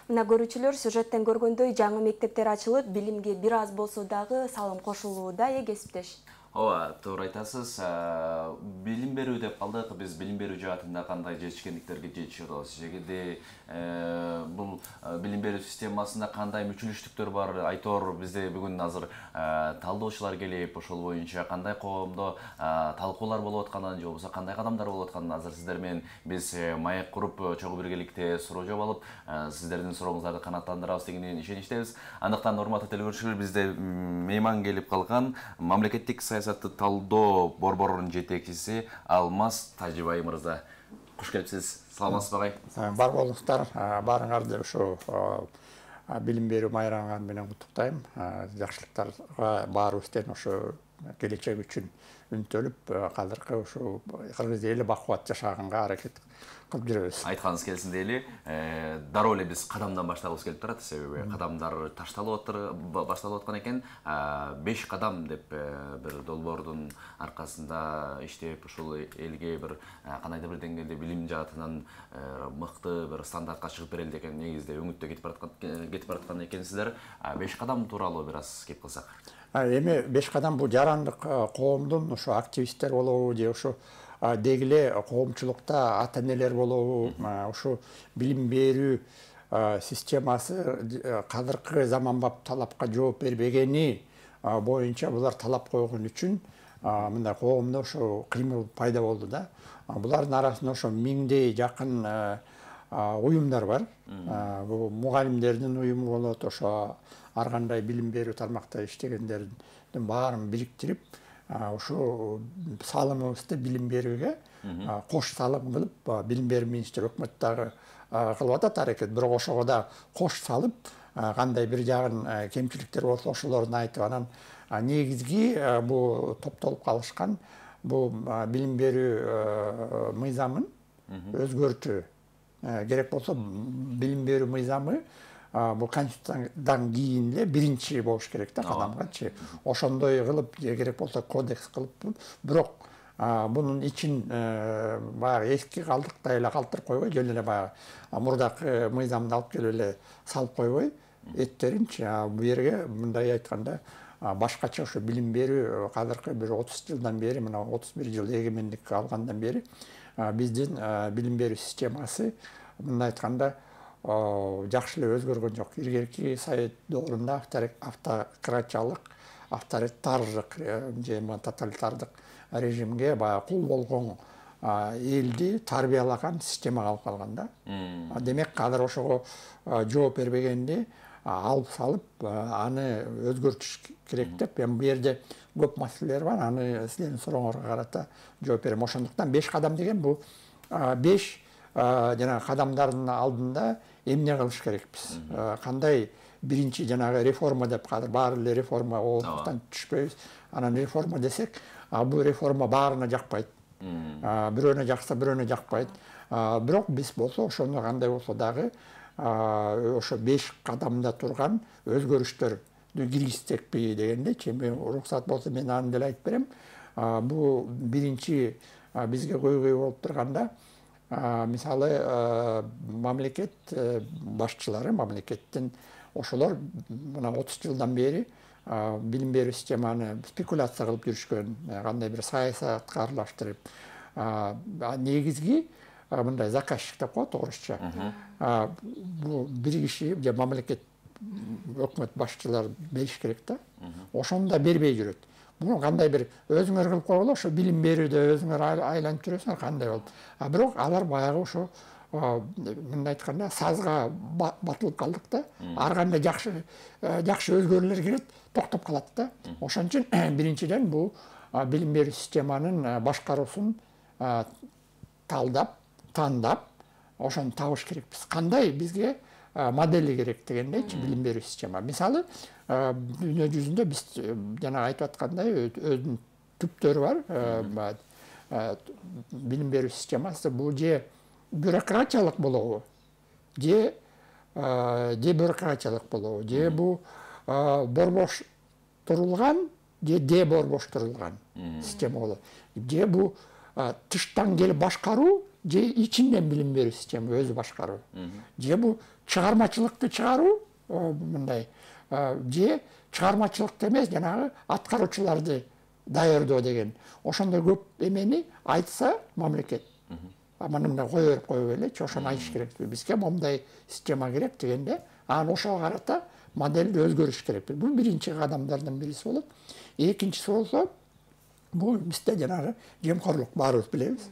Мына көрүүчүлөр сюжеттен көргөндөй жаңы мектептер ачылып, билимге бир аз болсо дагы салым кошулууда, кесиптеш. Ооба, туура айтасыз. Билим берүү деп калдык. Биз билим берүү жаатында кандай жетишкендиктерге жетишип атабыз? Жегеде бул билим берүү системасында кандай мүчүлүштүктөр бар? Айтор бизде бүгүн азыр талдоочулар келип, ошол боюнча кандай коомдо талкуулар болуп атканын, же болбосо кандай кадамдар болуп атканын азыр сиздер менен биз маек куруп, чогуу биргеликте суроо жооп алып, сиздердин сурооңуздарды канааттандырабыз дегенден ишеничтебиз. Андыктан урматтуу телекөрүүчүлөр, бизде мейман келип калган мамлекеттик саясатты талдоо борборунун жетекчиси Алмаз Тажибай мырза. Куш келипсиз. Саламатсызбы агай? Бар болуңуздар, барыңарды ушу билим берүү майрамы менен куттуктайм. Жакшылыктарга баарыбыздын ушу келечек үчүн үнтөлүп, кадыркы ушу кыргыз эли бакубат жашаганга аракет кылып жүрөбүз. Айтканыңыз келсин дейли, дароо эле биз кадамдан баштагыбыз келип турат, себеби кадамдар башталып аткан экен. 5 кадам деп бир долбоордун аркасында иштеп, ушул элге бир кандайдыр бир деңгээлде билим жаатынан мыкты бир стандартка чыгып берели деген негизде үмүттө кетип бараткан экенсиздер. 5 кадам тууралуу бир аз кеп кылсак. Эми 5 кадам бул жарандык коомдун ушу активисттер болобу, же ушу дегиле коомчулукта ата-энелер болобу, ушу билим берүү системасы кадыркы заманбап талапка жооп бербегени боюнча булар талап койгон үчүн мындай коомдо ушу кыймыл пайда болду да. Булардын арасында ошо 1000дей жакын уюмдар бар. Бул мугалимдердин уюму болот, ошо ар кандай билим берүү тармакта иштегендердин баарын бириктирип, ушу салымыбызды билим берүүгө кош салым кылып, билим берүү министри өкмөт дагы кылып атат аракет, бирок ошого да кош салып, кандай бир жагын кемчиликтер болсо ошолорун айтып, анан негизги бул топтолуп калышкан бул билим берүү мыйзамын өзгөртүү керек болсо, билим берүү мыйзамы бул конституциядан кийин эле биринчи болуш керек да кадамгачы. Ошондой кылып, керек болсо кодекс кылып, бирок бунун ичин баягы эски калдыктай эле калтырып койбой, жөн эле баягы мурдакы мыйзамды алып келип эле салып койбой, эттеринчи бу жерге мындай айтканда башкача ушу билим берүү кадыркы бир 30 жылдан бери, мына 31 жыл эгемендик алгандан бери биздин билим берүү системасы мындай айтканда жакшы эле өзгөргөн жок. Илгерки совет доорунда автократчалык, авторитардык же тоталитардык режимге баягы кул болгон элди тарбиялаган система калып калган да. Демек азыр ошого жооп бербегенди алып салып, аны өзгөртүш керек деп, бу жерде көп маселелер бар, аны силердин сурооңорго карата жооп берем. Ошондуктан 5 кадам деген бул 5 жана кадамдардын алдында эмне кылыш керекпиз? Кандай биринчи жанагы реформа деп кадыр баары эле реформа оозубуздан түшпөйбүз. Анан реформа десек, бул реформа баарына жакпайт. Бирөөнө жакса, бирөөнө жакпайт. Бирок биз болсо ошону кандай болсо дагы ошо 5 кадамда турган өзгөрүштөрдү киргизсекпи дегендейчи. Уруксат болсо мен аны деле айтып берем. Бул биринчи бизге көйгөй болуп турганда, мисалы мамлекет башчылары, мамлекеттин ошолор мына 30 жылдан бери билим берүү системаны спекуляция кылып жүрүшкөн, кандай бир саясатка аралаштырып, негизги мындай заказчик деп коет орусча. Бул бир киши же мамлекет өкмөт башчылары бериш керек да. Ошону да бербей жүрөт. Буну кандай бир өзүңөр кылып койгула, ошо билим берүүдө өзүңөр айланып жүрөсүңөр, кандай болуп. Бирок алар баягы ошо мындай айтканда сазга батылып калдык да. Ар кандай жакшы өзгөрүүлөр келет, токтоп калат да. Ошон үчүн биринчиден бул билим берүү системанын башкаруусун талдап, тандап, ошону табыш керекпиз. Кандай бизге модели керек дегендейчи билим берүү система. Мисалы, дүйнө жүзүндө биз жана айтып аткандай өзүнүн түптөрү бар. Билим берүү системасы бул же бюрократиялык болобу, же бюрократиялык болобу, же бул борбоштурулган, же деборбоштурулган система болот. Же бул тыштан келип башкаруу, же ичинден билим берүү система өзү башкаруу. Же бул чыгармачылыкты чыгаруу мындай же чыгармачылыкты эмес жанагы аткаруучуларды даярдоо деген ошондой көп эмени айтса мамлекет мына мындай кое берип кое элечи ошону айтыш керек бизге моундай система керек дегенде анан ошого карата моделди өзгөрүш керек бул биринчи кадамдардын бириси болот. Экинчиси болсо бул бизде жанагы жемкорлук баарыбыз билебиз.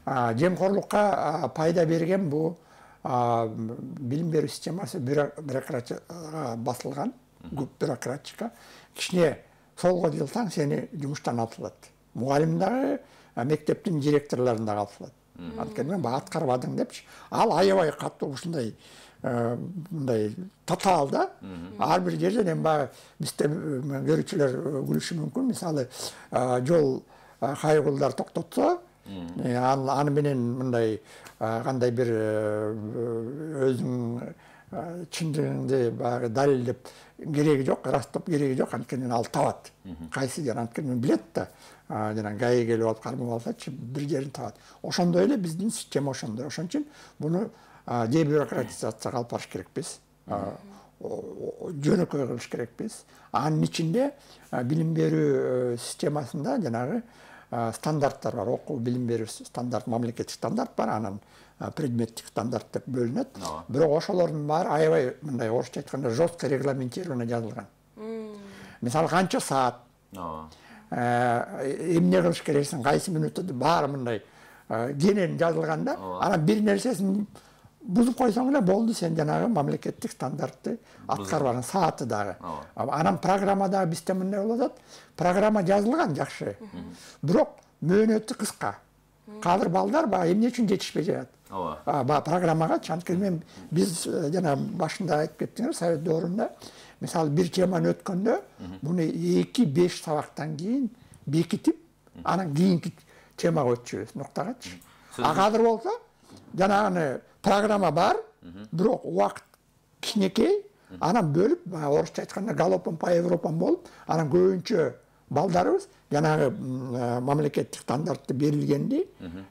Жемкорлукка пайда берген бул билим берүү системасы бюрократияга басылган, көп бюрократика. Кичине солго жылсаң сени жумуштан алып салат. Мугалим дагы, мектептин директорлорун дагы алып салат. Анткени мен бага аткарбадың депчи. Ал аябай катуу ушундай мындай татаал да. Ар бир жерден эми баягы бизде көрүүчүлөр күлүшү мүмкүн. Мисалы жол кайгылдар токтотсо, аны менен мындай кандай бир өзүң чындыгыңды баягы далилдеп кереги жок, ырастап кереги жок, анткени ал табат. Кайсы жер анткени билет да. Жана ГАИ келип алып кармап алсачы бир жерин табат. Ошондой эле биздин система ошондой. Ошон үчүн буну дебюрократизацияга алып барыш керекпиз. Жөнөкөй кылыш керекпиз. Анын ичинде билим берүү системасында жанагы стандарттар бар. Окуу билим берүү стандарт, мамлекеттик стандарт бар, анан предметтик стандарт деп бөлүнөт. Бирок ошолордун баары аябай мындай орусча айтканда жестко регламентировано жазылган. Мисалы канча саат, эмне кылыш керексиң, кайсы мүнөттө баары мындай кенен жазылган да. Анан бир нерсесин бузуп койсоң эле болду, сен жанагы мамлекеттик стандартты аткарбаган, сааты дагы. Анан программа дагы бизде мындай болуп атат. Программа жазылган жакшы. Бирок мөөнөтү кыска. Кадыр балдар баягы эмне үчүн жетишпей жатат. Баягы программага анткени биз жана башында айтып кеттиңер, совет доорунда мисалы бир теманы өткөндө буну 2-5 сабактан кийин бекитип, анан кийинки темага өтчүбүз, ноктогачы. Кадыр болсо жанагы программа бар, бирок убакыт кичинекей, анан бөлүп, орусча айтканда галопом по Европам болуп, анан көбүнчө балдарыбыз жанагы мамлекеттик стандартты берилгенди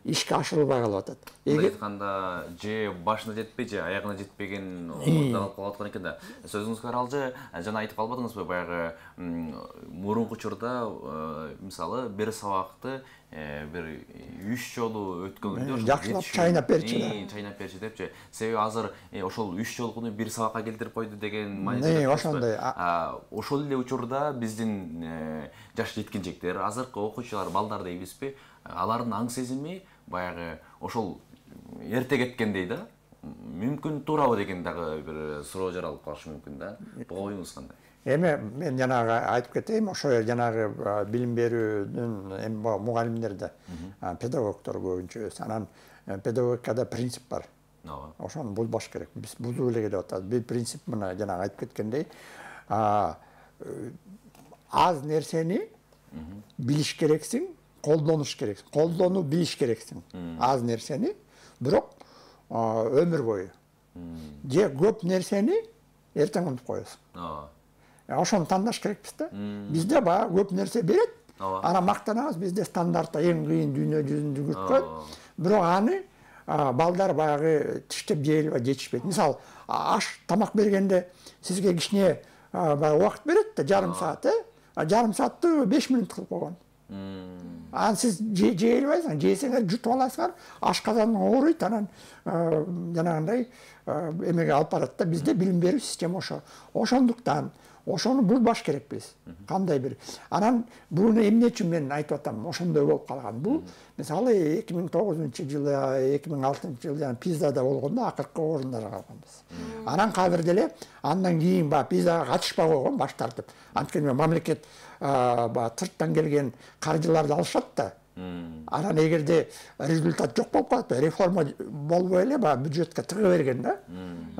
ишке ашырылбай калып атат. Айтканда же башына жетпей, же аягына жетпеген калып калып аткан экен да. Сөзүңүзгө аралжы жана айтып калбадыңызбы, баягы мурунку учурда мисалы бир сабакты бир 3 жолу өткөнгөндө жакшылап чайнап берчи. Чайнап берчи депчи. Себеби азыр ошол 3 жолкуну бир сабакка келтирип койду деген ошондой. Ошол эле учурда биздин жаш жеткинчектер, азыркы окуучулар, балдар дейбизби, алардын аң сезими баягы ошол эрте кеткендей да. Мүмкүн туурабы деген дагы бир суроо жаралып калышы мүмкүн да. Буга оюңуз кандай? Эми мен жанагы айтып кетейин, ошо жанагы билим берүүдүн эми мугалимдерде педагогдор көбүнчө, анан педагогикада принцип бар. Ошону бузбаш керек. Биз бузуу эле келип атат. Бир принцип мына жанагы айтып кеткендей, аз нерсени билиш керексиң, колдонуш керексиң. Колдонуу билиш керексиң. Аз нерсени, бирок өмүр бою. Же көп нерсени эртең унутуп коесуң. Ошону тандаш керекпиз да. Бизде баягы көп нерсе берет. Анан мактанабыз, бизде стандартта эң кыйын дүйнө жүзүндө жүргөт. Бирок аны балдар баягы тиштеп жей албай жетишпейт. Мисалы, аш тамак бергенде сизге кичине убакыт берет да, жарым саат, жарым саатты 5 мүнөт кылып койгон. Анан сиз жей албайсың, жесеңер жутуп аласыңар, ашказаның ооруйт, анан жанагындай эмеге алып барат да. Бизде билим берүү система ошо. Ошондуктан ошону бузбаш керекпиз. Кандай бир. Анан буну эмне үчүн мен айтып атам, ошондой болуп калган. Бул мисалы 2009-жылы, 2006-жылы Пизада болгондо акыркы орундарга калганбыз. Анан кадыр деле андан кийин Пизага катышпай койгон баш тартып. Анткени мамлекет сырттан келген каржыларды алышат да. Анан эгерде результат жок болуп калат, реформа болбой эле бюджетке тыгы берген да.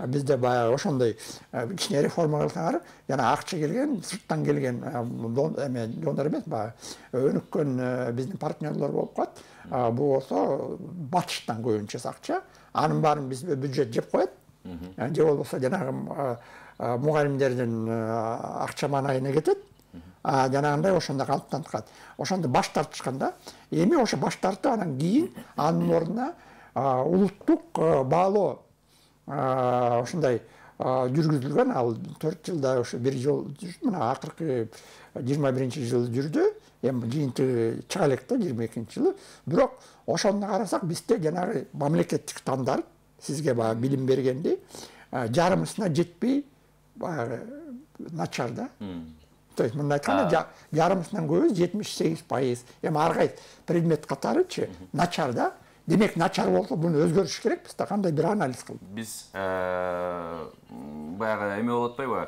Бизде баягы ошондой кичине реформа кылсаңар, жана акча келген, сырттан келген донор эмес, өнүккөн биздин партнерлор болуп калат. Бул болсо батыштан көбүнчө акча, анын баарын биз бюджет жеп коет. Же болбосо жанагы мугалимдердин акча маанайына кетет. Жанагындай ошондо калыптанып калат. Ошондо баш тартышканда, эми ошо баш тартып анан кийин анын ордуна улуттук баалоо ушундай жүргүзүлгөн. Ал 4 жылда ошо бир жол жүрдү. Мына акыркы 21 жылы жүрдү. Эми жыйынтыгы чыга элек да 22 жылы. Бирок ошону карасак бизде жанагы мамлекеттик стандарт сизге баягы билим бергенди жарымысына жетпей баягы начар да. То есть мындай айтканда жарымысынан көбү 78%. Эми ар кайсы предмет катарычы начар да. Демек начар болсо буну өзгөрүш керекпиз да, кандай бир анализ кылып. Биз баягы эме болуп атпайбы?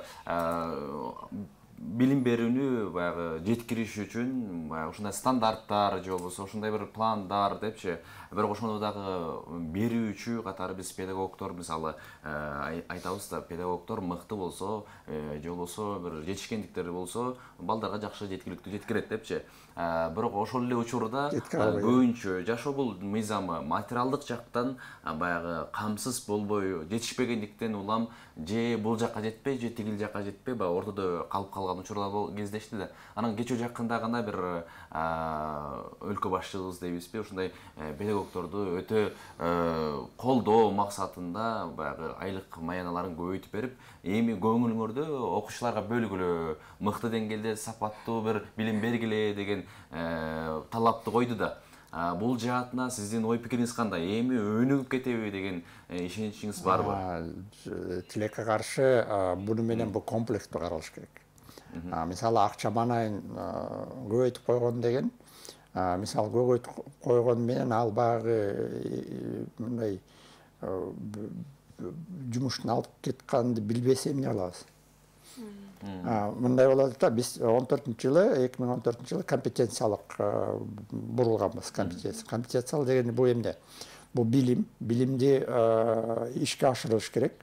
Билим берүүнү баягы жеткириш үчүн баягы ушундай стандарттар же болбосо ушундай бир пландар депчи, бирок ошону дагы берүүчү катары биз педагогдор мисалы айтабыз да, педагогдор мыкты болсо же болбосо бир жетишкендиктери болсо балдарга жакшы жеткиликтүү жеткирет депчи. Бирок ошол эле учурда көбүнчө жашоо мыйзамы материалдык жактан баягы камсыз болбой жетишпегендиктен улам же бул жакка жетпей, же тигил жакка жетпей, баягы ортодо калып калган учурлар кездешти да. Анан кечээ жакында гана бир өлкө башчыбыз дейбизби, ушундай педагогдорду өтө колдоо максатында баягы айлык маяналарын көбөйтүп берип, эми көңүлүңөрдө окуучуларга бөлгүлө, мыкты деңгээлде сапаттуу бир билим бергиле деген талапты койду да. Бул жаатына сиздин ой пикириңиз кандай? Эми өнүгүп кетеби деген ишеничиңиз барбы? Тилекке каршы буну менен бул комплекстүү каралыш керек. Мисалы акча маанайын көбөйтүп койгон деген, мисалы көбөйтүп койгон менен ал баягы мындай жумуштун алып кетканды билбесе эмне кылабыз? Мындай болот да, биз 2014 жылы компетенциялык бурулганбыз. Компетенциялык деген бул эмне? Бул билимди ишке ашырылыш керек.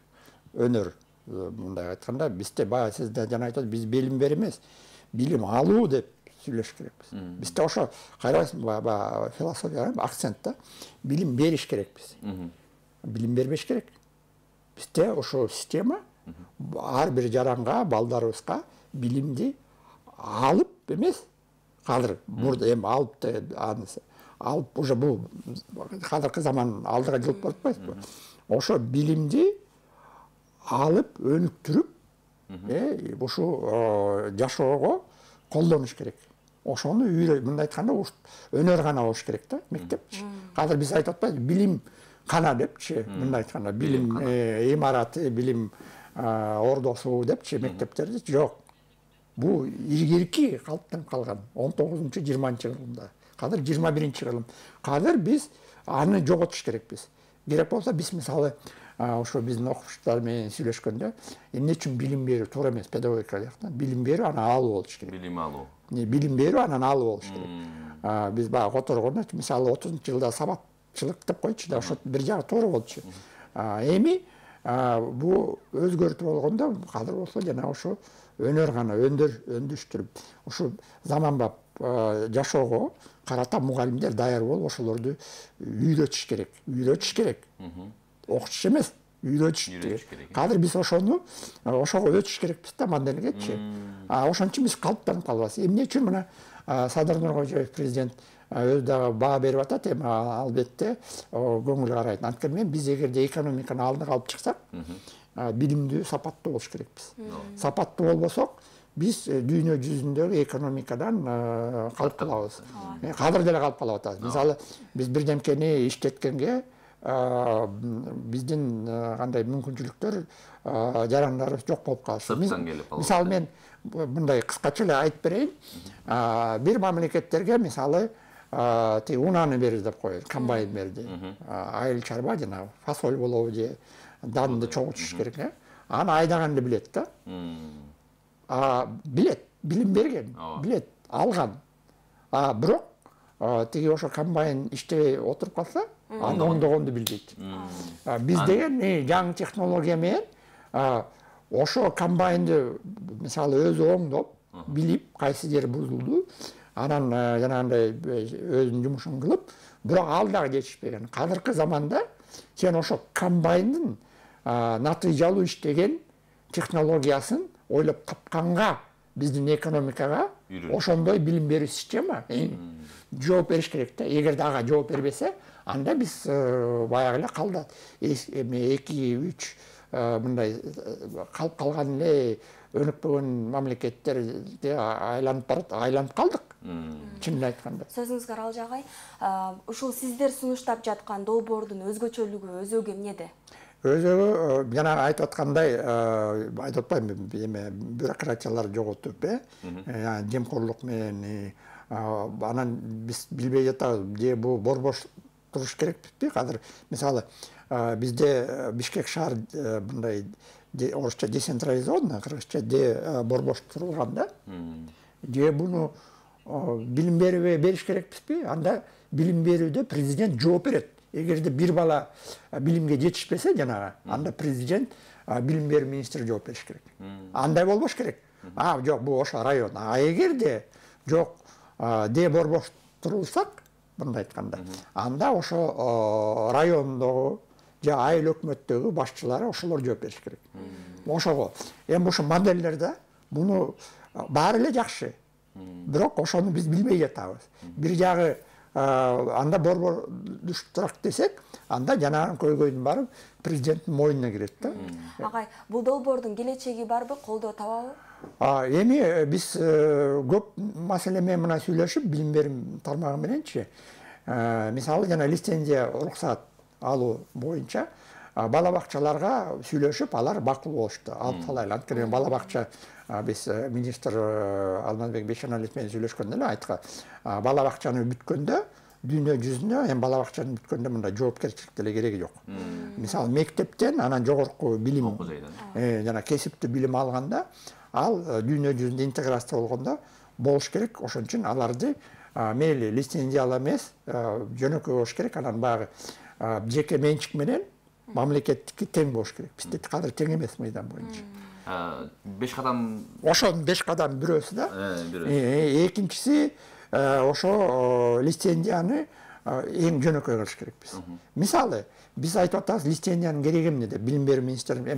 Өнөр, мындай айтканда, бизде баягы сиз жана айтат, биз билим бер эмес, билим алуу деп сүйлөш керекпиз. Бизде ошо кайрайсың баягы философия акцент да, билим бериш керекпиз. Билим бербеш керек. Бизде ошо система ар бир жаранга, балдарыбызга билимди алып эмес, кадыр мурда эми алып уже бул кадыркы заман алдыга жылып барып атпайбызбы? Ошо билимди алып, өнүктүрүп, ушу жашоого колдонуш керек. Ошону мындай айтканда өнөр гана болуш керек да, мектепчи. Кадыр биз айтып атпайбызбы, билим кана депчи, мындай айтканда, билим имараты, билим ордосу депчи мектептерде жок. Бул илгирки калыптанып калган 19-20 кылымда. Кадыр 21 кылым. Кадыр биз аны жоготуш керекпиз. Керек болсо биз мисалы ошо биздин окуучулар менен сүйлөшкөндө, эмне үчүн билим берүү туура эмес педагогика жактан? Билим берүү анан алуу болуш керек. Билим алуу. Билим берүү анан алуу болуш керек. Биз баягы которгондо мисалы 30-жылда сабатчылык деп койчу да, ошо бир жагы туура болчу. Эми бул өзгөртүп болгондо кадыр болсо жана ошо өнөр гана өндүштүрүп, ушу заманбап жашоого карата мугалимдер даяр болуп ошолорду үйрөтүш керек. Окутуш эмес, үйрөтүш керек. Кадыр биз ошого өтүш керекпиз да модельгечи. Ошон үчүн биз калыптанып калбайбыз. Эмне үчүн мына Садыр Нуркожоев президент өзү дагы баа берип атат, эми албетте көңүл карайт. Анткени биз эгерде экономиканы алдыга алып чыксак, билимдүү сапаттуу болуш керекпиз. Сапаттуу болбосок, биз дүйнө жүзүндөгү экономикадан калып калабыз. Кадыр деле калып калып атабыз. Мисалы, биз бирдемкени иштеткенге биздин кандай мүмкүнчүлүктөр, жарандарыбыз жок болуп калат. Мисалы, мен мындай кыскача эле айтып берейин. Бир мамлекеттерге мисалы унаны берди деп коелу, комбайн берди. Айыл чарба жана фасоль болобу же данды чогултуш керек. Аны айдаганды билет да. Билет, билим берген, билет, алган. Бирок тиги ошо комбайн иштебей отуруп калса, аны оңдогонду билбейт. Биз деген жаңы технология менен ошо комбайнды мисалы өзү оңдоп, билип, кайсы жери бузулду, анан жанагындай өзүнүн жумушун кылып, бирок ал дагы жетишпеген. Кадыркы заманда сен ошо комбайндын натыйжалуу иштеген технологиясын ойлоп тапканга, биздин экономикага ошондой билим берүү система жооп бериш керек да. Эгерде ага жооп бербесе, анда биз баягы эле калдат 2-3 мындай калып калган эле өнүкпөгөн мамлекеттерди айланып калдык. Чынын айтканда. Сөзүңүзгө аралжа агай, ушул сиздер сунуштап жаткан долбоордун өзгөчөлүгү өзөгү эмнеде? Өзөгү жана айтып аткандай, айтып атпайбы, эме бюрократиялар жоготуп, жемкорлук менен анан биз билбей жатабыз, же бул борбош туруш керекпизби? Азыр мисалы бизде Бишкек шаар мындай орусча децентрализованный, кыргызча борбош турулган да. Же буну билим бериш керекпизби? Анда билим берүүдө президент жооп берет. Эгерде бир бала билимге жетишпесе жанагы, анда президент билим берүү министри жооп бериш керек. Андай болбош керек. Жок, бул ошо район. Эгерде жок, борбош турулсак, мындай айтканда, анда ошо райондогу же айыл өкмөттөгү башчылары ошолор жооп бериш керек. Ошого. Эми ошо модельдер да, буну баары эле жакшы. Бирок ошону биз билбей жатабыз. Бир жагы анда борбош турак десек, анда жанагы көйгөйдүн баары президенттин мойнуна кирет да. Агай, бул долбоордун келечеги барбы, колдоо табабы? Эми биз көп маселе менен мына сүйлөшүп, билим берүү тармагы мененчи, мисалы жана лицензия уруксат алуу боюнча бала бакчаларга сүйлөшүп, алар макул болушту. Алып салайлы. Анткени бала бакча биз министр Алмазбек Бейшеналиев менен сүйлөшкөндө эле айткан, бала бакчаны бүткөндө дүйнө жүзүнө эми бала бакчаны бүткөндө мындай жоопкерчилик деле кереги жок. Мисалы мектептен анан жогорку билим жана кесиптүү билим алганда, ал дүйнө жүзүндө интеграция болгондо болуш керек. Ошон үчүн аларды мейли лицензиялуу эмес, жөнөкөй болуш керек. Анан баягы жеке менчик менен мамлекеттики тең болуш керек. Бизде кадыр тең эмес мыйзам боюнча. 5 кадам Ошонун 5 кадам бирөөсү да. Экинчиси ошо лицензияны эң жөнөкөй кылыш керекпиз. Мисалы, биз айтып атабыз, лицензиянын кереги эмнеде? Билим берүү министри,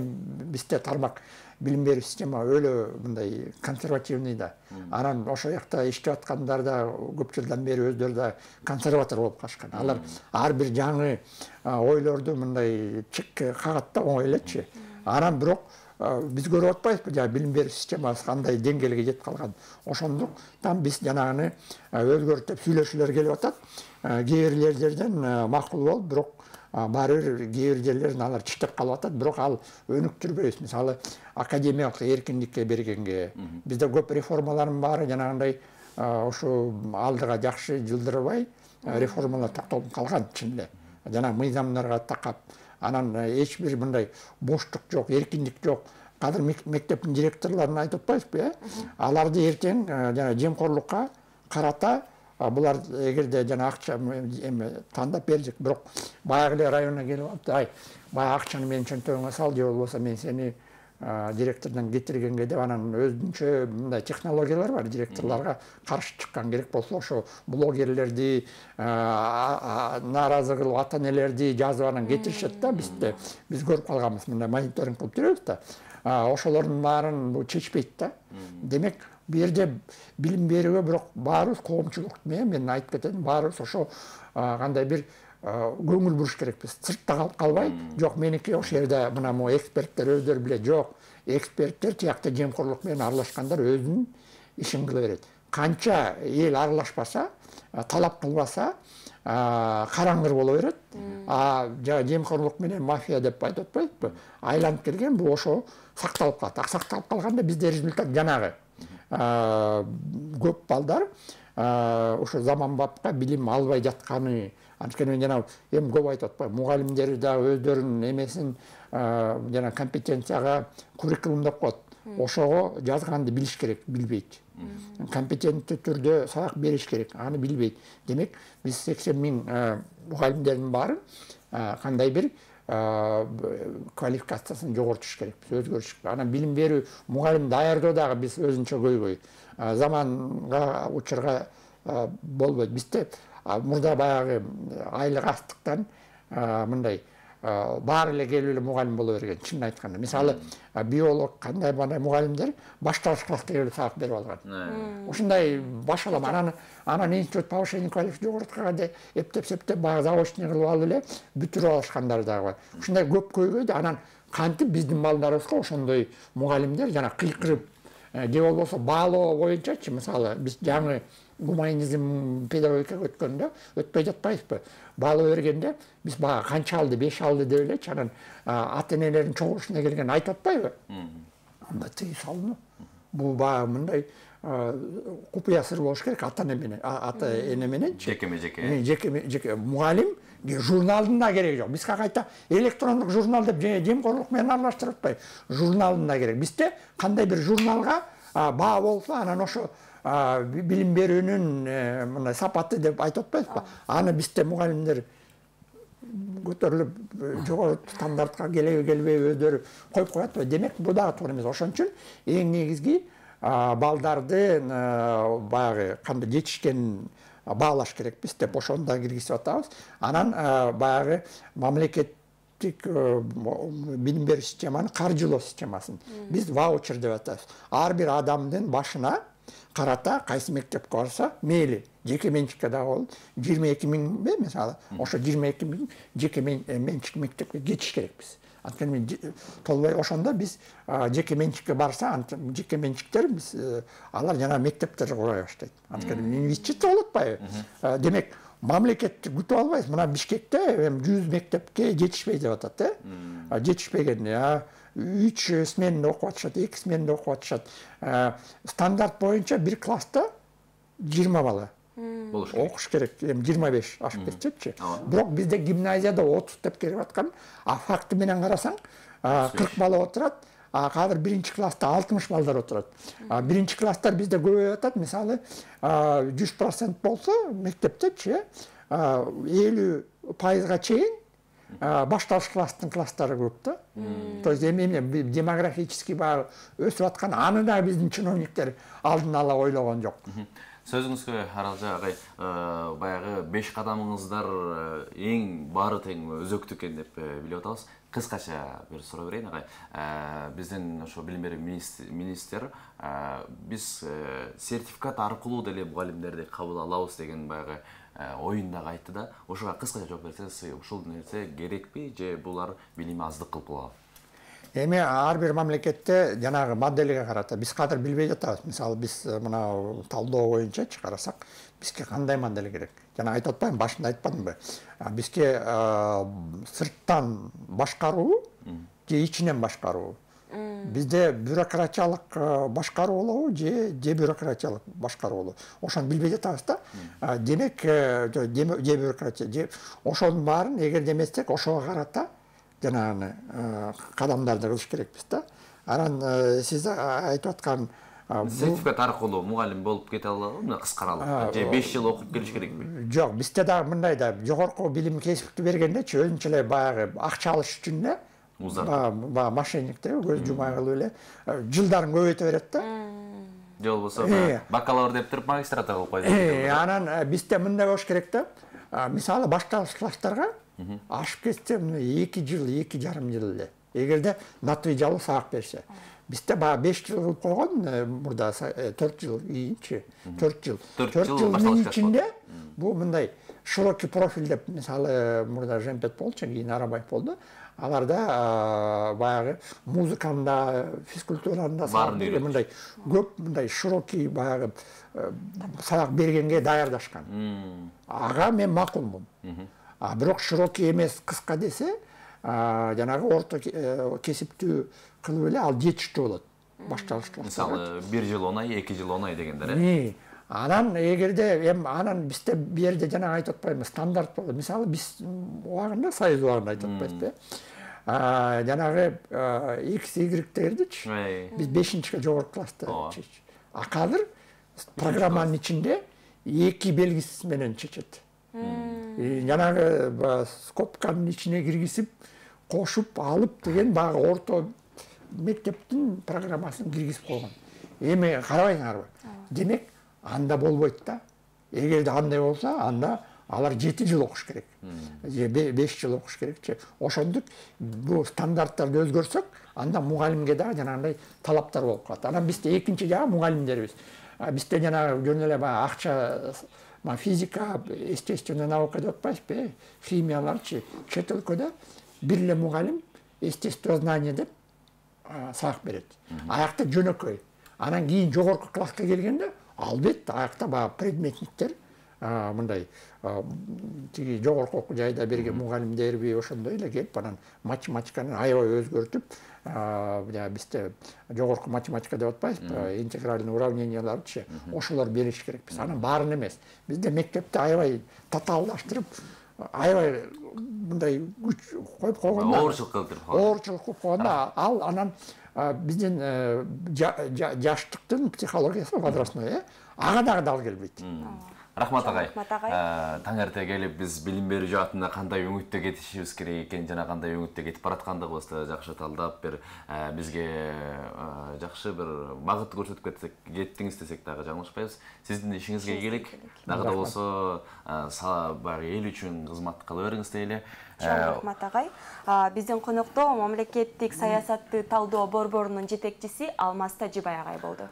бизде тармак билим берүү система өлө мындай консервативный да. Анан ошол жакта иштеп аткандар да көп жылдан бери өздөрү да консерватор болуп калышкан. Алар ар бир жаңы ойлорду мындай чекке кагат да, оңой элечи. Анан бирок биз көрүп атпайбызбы, билим берүү системасы кандай деңгээлге жетип калган. Ошондуктан биз жанагыны өзгөртүп сүйлөшүүлөр келип атат. Кээ бир жерлерден макул болуп, бирок баары бир кээ бир жерлерден алар чиштеп калып атат, бирок ал өнүктүрбөйбүз. Мисалы, академиялык эркиндикке бергенге, бизде көп реформалардын баары жанагындай ошо алдыга жакшы жылдырбай реформалар токтолуп калган чын эле. Жана мыйзамдарга такап, анан эч бир мындай боштук жок, эркиндик жок. Кадыр мектептин директорлорун айтып атпайбызбы, аларды эртең жана жемкорлукка карата булар эгерде жана акча эми тандап бердик, бирок баягы эле районуна келип алып, баягы акчаны менин чөнтөгүңө сал, же болбосо мен сени директордон кетиргенге деп, анан өзүнчө мындай технологиялар бар. Директорлорго каршы чыккан, керек болсо ошо блогерлерди нааразы кылып ата-энелерди жазып анан кетиришет да. Биз көрүп калганбыз, мындай мониторинг кылып жүрөбүз да. Ошолордун баарын бул чечпейт да. Демек, бу жерде билим берүүгө бирок баарыбыз коомчулук менен, мен айтып кетем, баарыбыз ошо кандай бир көңүл буруш керекпиз. Сыртта калып калбай, жок меники ошол жерде мына могу эксперттер өздөрү билет. Жок, эксперттер тиякта жемкорлук менен аралашкандар өзүнүн ишин кыла берет. Канча эл аралашпаса, талап кылбаса, караңгыр боло берет. Жемкорлук менен мафия деп айтып атпайбызбы? Айланып келген, бул ошо сакталып калат. Сакталып калганда бизде результат жанагы. Көп балдар ошо заманбапка билим албай жатканы. Анткени мен жана эми көп айтып атпайбы, мугалимдер да өздөрүнүн эмесин жана компетенцияга куррикулум деп коет. Ошого жазганды билиш керек, билбейт. Компетенттүү түрдө сабак бериш керек, аны билбейт. Демек, биз 80 000 мугалимдердин баарын кандай бир квалификациясын жогортуш керекпиз, өзгөртүш керек. Анан билим берүү, мугалим даярдоо дагы биз өзүнчө көйгөй. Заманга учурга болбойт. Бизде мурда баягы айлык астыктан мындай баары эле келип эле мугалим боло берген, чынын айтканда. Мисалы, биолог кандай мугалимдер башталыш класста келип сабак берип алган. Ушундай башалам, анан институт повышения квалификации жогорутка эптеп баягы заочный кылып алып эле бүтүрүп алышкандар дагы бар. Ушундай көп көйгөйдү. Анан кантип биздин балдарыбызга ошондой мугалимдер жана кыйкырып же болбосо баалоо боюнчачы, мисалы биз жаңы гуманизм педагогикага өткөндө өтпөй жатпайбызбы? Баалоо бергенде биз баягы канча алды, 5 алды деп элечи, анан ата энелердин чогулушуна келген айтып атпайбы? Анда тыюу салыну. Бул баягы мындай купуя сыр болуш керек ата эне менен жеке мугалим журналдын да кереги жок. Бизге кайта электрондук журнал деп жемкорлук менен аралаштырып атпайбы? Журналдын да керек. Бизде кандай бир журналга баа болсо, анан ошо билим берүүнүн мындай сапаты деп айтып атпайбызбы? Аны бизде мугалимдер көтөрүлүп жогору стандартка келбей өздөрү коюп коет. Демек, бул дагы туура эмес. Ошон үчүн эң негизги балдарды баягы кандай жетишкен баалаш керекпиз деп ошондо киргизип атабыз. Анан баягы мамлекеттик билим берүү системанын каржылоо системасын биз ваучер деп атабыз. Ар бир адамдын башына карата кайсы мектепке барса, мейли жеке менчикке дагы болот, 22 миңби мисалы, ошо 22 миң жеке менчик мектепке кетиш керекпиз. Анткени толбой ошондо биз жеке менчикке барса, жеке менчиктер биз алар жана мектептерди курай баштайт. Анткени инвестиция болуп атпайбы? Демек, мамлекетти күтүп албайбыз. Мына Бишкекте 100 мектепке жетишпей деп атат, жетишпеген. 3 сменде окуп атышат, 2 сменде окуп атышат. Стандарт боюнча бир класста 20 бала окуш керек, 25 ашып кетчүчү. Бирок бизде гимназияда 30 деп келип аткан, факты менен карасаң 40 бала отурат, азыр биринчи класста 60 балдар отурат. Биринчи класстар бизде көбөйүп атат, мисалы 100% болсо мектептечи 50%га чейин башталыш класстын класстары көп да. То есть демографический баягы өсүп аткан, аны да биздин чиновниктер алдын ала ойлогон жок. Сөзүңүзгө Аралжа агай, баягы 5 кадамыңыздар эң баары тең өзөктүү экен деп билип атабыз. Кыскача бир суроо берейин агай. Биздин ошо билим берүү министр биз сертификат аркылуу деле мугалимдерди кабыл алабыз деген баягы оюндагы айтты да. Ошого кыскача жооп берсеңиз, ушул нерсе керекпи же булар билими аздык кылып калабы? Эми ар бир мамлекетте жанагы моделге карата биз кадыр билбей жатабыз. Мисалы биз мына талдоо боюнча карасак, бизге кандай модель керек? Жана айтып атпаймынбы, башында айтпадымбы? Бизге сырттан башкаруу же ичинен башкаруу? Бизде бюрократиялык башкаруу болобу же бюрократиялык башкаруу болобу? Ошону билбей жатабыз да. Демек, же бюрократия, же ошонун баарын эгер демесек, ошого карата жанагы кадамдарды кылыш керекпиз да. Анан сиз айтып аткан сертификат аркылуу мугалим болуп кете алабы, кыскаралып же 5 жыл окуп келиш керекпи? Жок, бизде дагы мындай да, жогорку билим кесипти бергендечи өзүнчө эле баягы акча алыш үчүн эле мошенниктер көз жумай кылып эле жылдарын көбөйтө берет да. Же болбосо бакалавр деп туруп магистратура кылып койду. Анан бизде мындай болуш керек да. Мисалы башталыш класстарга ашып кетсе 2 жыл, 2,5 жыл эле. Эгерде натыйжалуу сабак берсе. Бизде баягы 5 жыл кылып койгон, мурда 4 жыл кийинчи, 4 жыл. 4 жылдын ичинде бул мындай широкий профиль деп, мисалы мурда Жемпет болчу, кийин Арабаев болду. Аларда баягы музыканда, физкультуранда сабак берген, мындай көп мындай широкий баягы сабак бергенге даярдашкан. Ага мен макулмун. Бирок широкий эмес, кыска десе, жанагы орто кесиптүү кылып эле ал жетиштүү болот. Башталыш класста. Мисалы 1 жыл онай, 2 жыл онай дегендер. Анан эгерде анан бизде бу жерде жана айтып атпаймынбы, стандарт болот. Мисалы биз убагында Союз убагында айтып атпайбызбы? Жанагы X, Y-дечи биз 5-ке жогорку класста чечет. Азыр программанын ичинде 2 белгисиз менен чечет. Жанагы скобканын ичине киргизип, кошуп алып деген баягы орто мектептин программасын киргизип койгон. Эми карабайсыңарбы? Демек, анда болбойт да. Эгерде андай болсо, анда алар 7 жыл окуш керек же 5 жыл окуш керекчи. Ошондук бул стандарттарды өзгөрсөк, анда мугалимге дагы жанагындай талаптар болуп калат. Анан бизде экинчи жагы мугалимдерибиз. Бизде жанагы жөн эле акча, физика, естественная наука деп атпайсызбы, химияларчы. Чет өлкөдө бир эле мугалим естествознание деп сабак берет. Аякта жөнөкөй. Анан кийин жогорку класска келгенде, албетте аякта баягы предметниктер мындай тиги жогорку окуу жайда берген мугалимдерби ошондой эле келип анан математиканы аябай өзгөртүп, бизде жогорку математика деп атпайсызбы, интегральный уравненияларчы ошолор бериш керек. Биз анан баарын эмес. Бизде мектепте аябай татаалдаштырып, аябай мындай күч коюп койгондо, оорчулук кылдырып кылып койгондо ал анан биздин жаштыктын психологиясы возрастной, ага дагы дал келбейт. Рахмат агай. Таң эрте келип биз билим берүү жаатында кандай өңүттө кетишибиз керек экен жана кандай өңүттө кетип бараткандыгыбызды жакшы талдап бир бизге жакшы бир багыт көрсөтүп кеттиңиз десек дагы жаңылышпайбыз. Сиздин ишиңизге ийгилик. Дагы да болсо эл үчүн кызмат кыла бериңиз дейли. Рахмат агай. Биздин конокто мамлекеттик саясатты талдоо борборунун жетекчиси Алмаз Тажибай агай болду.